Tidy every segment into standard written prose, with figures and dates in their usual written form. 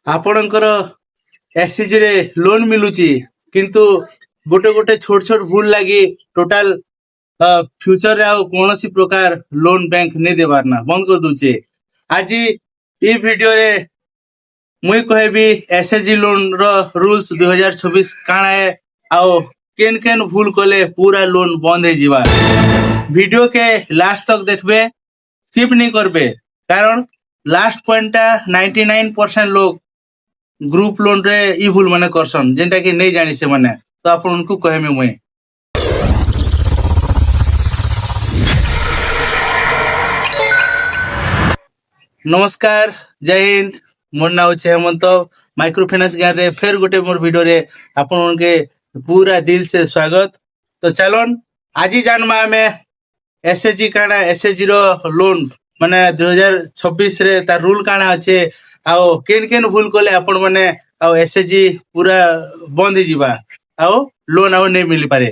ଆପଣଙ୍କର एसएचजी रे लोन मिलुची किंतु गोटे गोटे छोट छोट भूल लगी टोटाल फ्यूचर रे आउ कौन प्रकार लोन बैंक नहीं देवार ना बंद कर दूचे। आज ये वीडियो रे मुई कहबी एसएचजी लोन रो रूल्स 2026 काना है आओ केन केन भूल कले पूरा लोन बंद हो जीवा। वीडियो के लास्ट तक देखबे स्किप नहीं करबे कारण लास्ट पॉइंटा 99% लोग ग्रुप लोन रे ई भूल माने करसन जेंटा कि नहीं जानी से माने तो आप उनको कहमे मुई। नमस्कार जय हिंद मोर ना होचे हेमंत माइक्रो फाइनेंस ज्ञान रे फिर गोटे मोर वीडियो रे आपन उनके पूरा दिल से स्वागत। तो चलोन आज जानमा हमें एसएचजी काना एसएचजी रो लोन माने 2026 रे तार रूल काना अच्छे आओ केन केन भूल कले आपण माने आओ एसएचजी पूरा बंद हो जीवा आओ लोन आओ नहीं मिल पारे।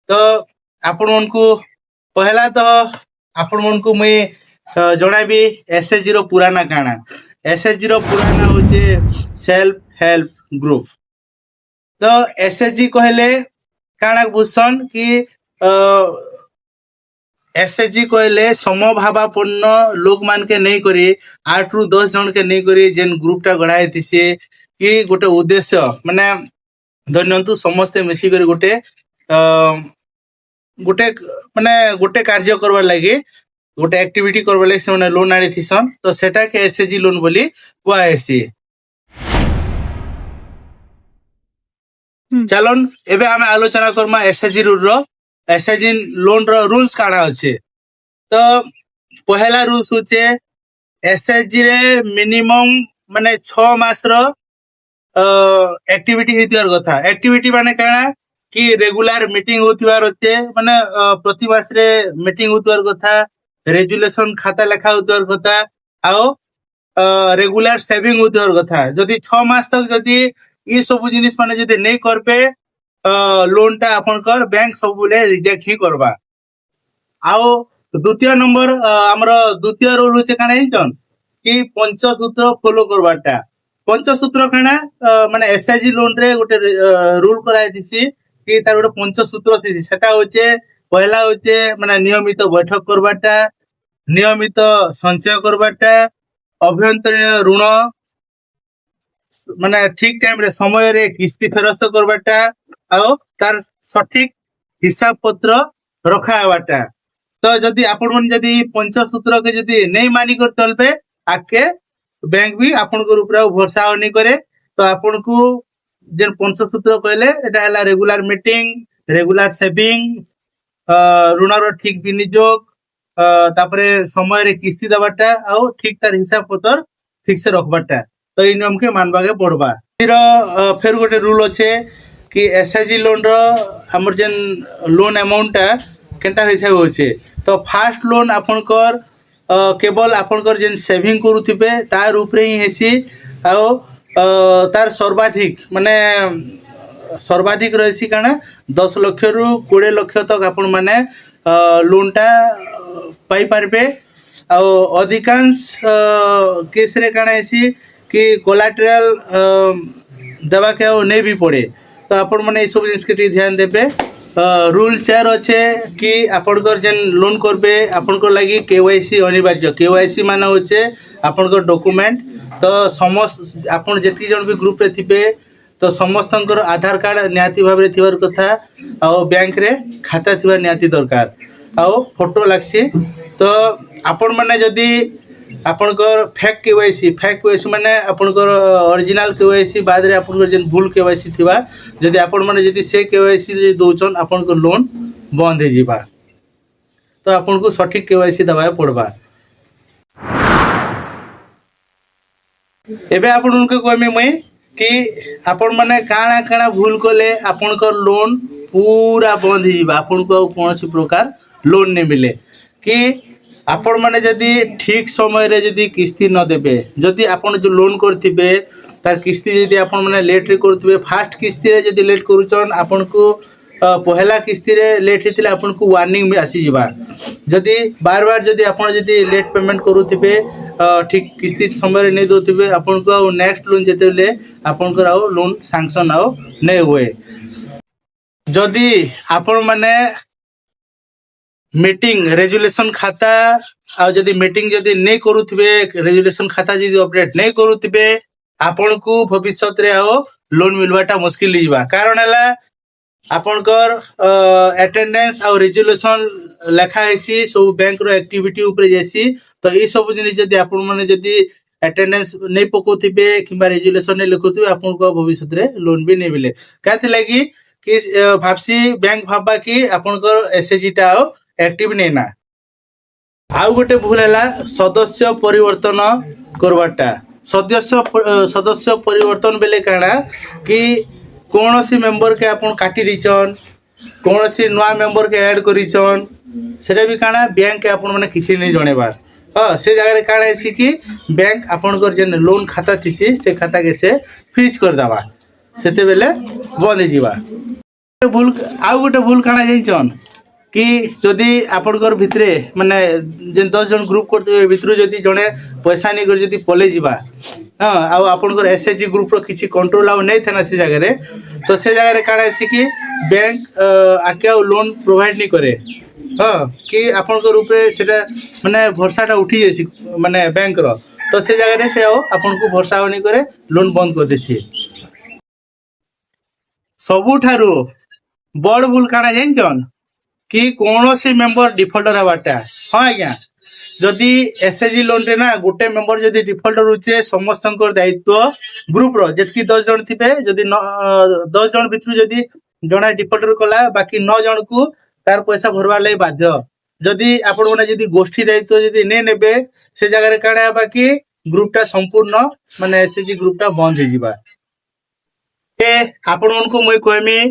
तो आपण उनको पहला तो आपण उनको मुई जणाबी एसएचजी रो पुराना काना। एसएचजी रो पुराना होचे सेल्फ हेल्प ग्रुप। तो एसएचजी कहले काना बुझसन कि एसएचजी कहले समभावापन्न लोक मान के नहीं करी 8 रु 10 जन के नहीं करी जेन ग्रुप टा गढ़ाई थी कि गोटे उद्देश्य माने धन्यंतु समस्ते मिसी करी गोटे गोटे माने गोटे कार्य करवार लगी गोटे एक्टिविटी करवार लगी से लोन आनी थीसन। तो सेटा के एसएचजी लोन बोली कुआसी। चलन एबे हमें आलोचना करमा एसएचजी रूल रो एसएचजी लोन रो रूल्स काना अच्छे। तो पहला रूल्स होचे एसएचजी रे मिनिमम माने 6 मास रो एक्टिविटी हेतिवार कथा। एक्टिविटी माने काना कि रेगुलर मीटिंग होतिवार होते माने प्रति मास रे मीटिंग होतिवार कथा, रेजुलेशन खाता लेखा होतिवार कथा आओ रेगुलर सेविंग होतिवार कथा। जदि 6 मास तक जदि ये सब जिनिस माने जदि नहीं करबे लोन टा आपनकर बैंक सबुले रिजेक्ट ही करबा। आओ द्वितीय नंबर हमर द्वितीय रूल होचे काना हिजन कि पंचसूत्र फॉलो करबाटा। पंचसूत्र काना माने एसआईजी लोन रे गोटे रूल कराय दिसी कि तार गोटे पंचसूत्र थी सेटा होचे पहला होचे माने नियमित बैठक करबाटा, नियमित संचय करबाटा, अभ्यंतरीण ऋण माने ठीक टाइम रे समय रे किस्ती फेरस्त करबाटा आओ तार सठिक हिसाब पत्र रखाबाटा। तो जदि आपण मन जदि पंचसूत्र के जदि नहीं मानी कर चलबे आके बैंक भी आपण को ऊपर भरोसा नहीं करे। तो आपण को जेन पंचसूत्र कहले एटा हला रेगुलर मीटिंग, रेगुलर सेविंग, ऋण रो ठीक विनियोग, तापरे समय रे किस्ती दबाटा आओ ठीक तार हिसाब पत्र ठीक से रखबाटा। तो इ नियम के मानबा के पड़बा। फिर गोटे रूल अच्छे कि एसआईजी लोन रो हमर जेन लोन अमाउंट टा केनता हिसाब होचे। तो फास्ट लोन आपनकर केवल आपनकर जेन सेविंग करूथिबे तार ऊपर ही हेसी आओ तार सर्वाधिक माने सर्वाधिक रहसी काना 10 लाख रु 20 लाख तक आपण माने लोन टा पाई पारबे। आओ अधिकांश केस रे काना हेसी कि कोलाटरल देवा के नहीं भी पड़े। तो आपण माने सब जिनिस के ध्यान देबे। रूल 4 अच्छे कि आपनकर जेन लोन करबे आपनकर लगी केवाईसी अनिवार्य। केवाईसी माने होचे आपनकर डॉक्यूमेंट। तो समस्त आपण जेति जन भी ग्रुप रे थिबे तो समस्तंकर आधार कार्ड नियाती भाव रे थिबार कथा आओ बैंक रे खाता थिबा नियाती दरकार आओ फोटो लागसी। तो आपण माने जदि आपनकर फेक केवाईसी माने आपनकर ओरिजिनल केवाईसी बाद रे आपनकर जेन भूल केवाईसी थिबा जदि आपण माने जदि से केवाईसी दोचन आपनकर लोन बंद हे जिबा। तो आपनको सठिक केवाईसी दबाय पड़बा। एबे आपण उनको कहमे मई कि आपण माने काना काना भूल कले आपनकर लोन पूरा बंद हे जिबा। आपनको कोनोसी प्रकार लोन नहीं मिले कि आपण माने जदि ठीक समय रे जदि किस्ती न देबे जदि आपण जो लोन करथिबे तार किस्ती जदि आपण माने लेट रे करथिबे फास्ट किस्ती रे जदि लेट करूचन आपण को पहला किस्ती रे लेट होते आपन को वार्निंग आसी जिबा जदि बार बार जदि आपन जदि लेट पेमेंट करूथिबे ठीक किस्ती समय रे नहीं दोथिबे आपन को नेक्स्ट लोन जेतेले आपन को लोन सैंक्शन नहीं हुए जदि आपण माने मीटिंग रेजुलेशन खाता आ जदि मीटिंग जदि नहीं करूथिबे रेजुलेशन खाता जदि अपडेट नहीं करूथिबे आपण को भविष्य रे लोन मिलवाटा मुश्किल होइबा कारण हला आपनकर अटेंडेंस आ रेजुलेशन लेखा हेसी सब बैंक रो एक्टिविटी ऊपर जेसी तो ई सब जिनिस जदि आपण माने जदि अटेंडेंस नहीं पकोथिबे किबा रेजुलेशन नहीं लिखुथिबे आपण को भविष्य रे लोन भी नहीं मिले काथे लागि कि भाबसी बैंक भाबा कि आपनकर एसएजी टा एक्टिव नहीं ना आउ गोटे भूल है सदस्य परिवर्तन करवाटा सदस्य परिवर्तन बेले काना कि कौन सी मेंबर के आपन काटी दीचन कौन सी नुआ मेंबर के ऐड करिचन सेटा भी काना बैंक के आपन माने किसी नहीं जणेबार हाँ से जगह रे काना है कि बैंक आपन कर जेन लोन खाता थिसी से खाता के से फ्रीज कर दवा सेते बेले बंद जीवा भूल आउ गोटे भूल काना जाइचन कि जदि आपनकर भितरे माने जेन 10 जन ग्रुप करते भितरु जदि जने पैसा नहीं कर जदि पले जीवा हाँ आउ आपनकर एसएचजी ग्रुप रो किछि कंट्रोल आउ नहीं थाना से जगह रे तो से जगह रे काना है कि बैंक आके आउ लोन प्रोवाइड नहीं करे हाँ कि आपनकर ऊपर सेटा माने भरोसाटा उठी जेसी माने बैंक रो तो से जगह रे से आपन को भरोसा नहीं करे लोन बंद कर देसी सबुठारु बड़ भूल काना जानिचन कि कौन सी मेंबर डिफॉल्टर हवाटा हाँ आज्ञा जदि एसएचजी लोन रे ना गोटे मेंबर जदि डिफॉल्टर होचे समस्त दायित्व ग्रुप रो जति 10 जन थिबे जदि 10 जन भितरु जदि जणा डिफॉल्टर कला बाकी 9 जन को तार पैसा भरवा लई बाध्य जदि आपण माने जदि गोष्ठी दायित्व जदि ने नेबे से जगह रे काणा बाकी ग्रुपटा संपूर्ण माने एसएचजी ग्रुपटा बंद हो जिबा ए आपण मन को मैं कहमी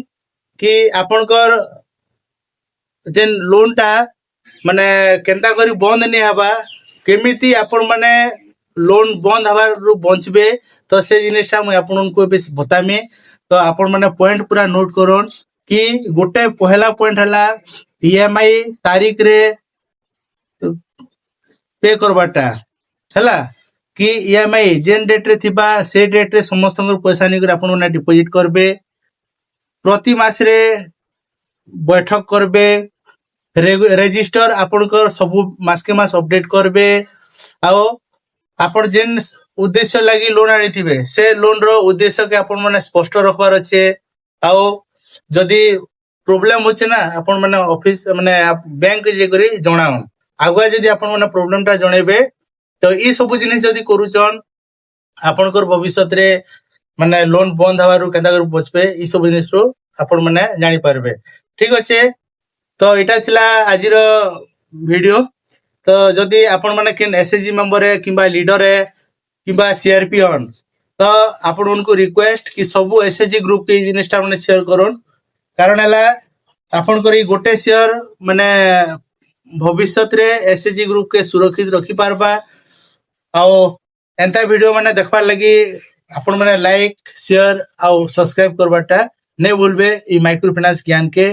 कि आपनकर जेन लोन टा माने केंता करी बंद नहीं हवा केमिति आपण माने लोन बंद हवार रु बंचबे तो से जिनिसटा मैं आपण को बेस बतामी तो आपण माने पॉइंट पूरा नोट करन कि गोटे पहला पॉइंट हला ईएमआई तारीख रे पे करबाटा हला कि ईएमआई जेन डेट रे थिबा से डेट रे समस्त पैसा नहीं कर आपण माने डिपॉजिट करबे प्रति मास रे बैठक करबे रेजिस्टर आपनकर सब मास के मास अपडेट करबे आओ आपण जेन उद्देश्य लगी लोन आनी थिबे से लोन रो उद्देश्य के आपण माने स्पष्ट रखबार अच्छे आओ जदि प्रॉब्लम होचे ना आपण माने ऑफिस माने बैंक जे करी जणाओ आगुआ जदि आपण माने प्रॉब्लम टा जणेबे तो ई सब जिनिस जदि करूचन आपनकर भविष्य रे माने लोन बंद हवारु केंदा कर बचबे ई सब जिनिस रो आपण माने जानि पारबे ठीक अच्छे तो इटा थिला आजिर वीडियो तो जदि आपण माने केन एसएचजी मेंबर है किबा लीडर है किबा सीआरपी ऑन तो आपण उनको रिक्वेस्ट कि सब एसएचजी ग्रुप के जिनिसटा माने शेयर करन कारण हला आपण करी गोटे शेयर माने भविष्य रे एसएचजी ग्रुप के सुरक्षित रखी पारबा आओ एंता वीडियो माने देखबार लगी आपण माने लाइक शेयर आउ सब्सक्राइब करबाटा नहीं भूलबे ई माइक्रो फाइनेंस ज्ञान के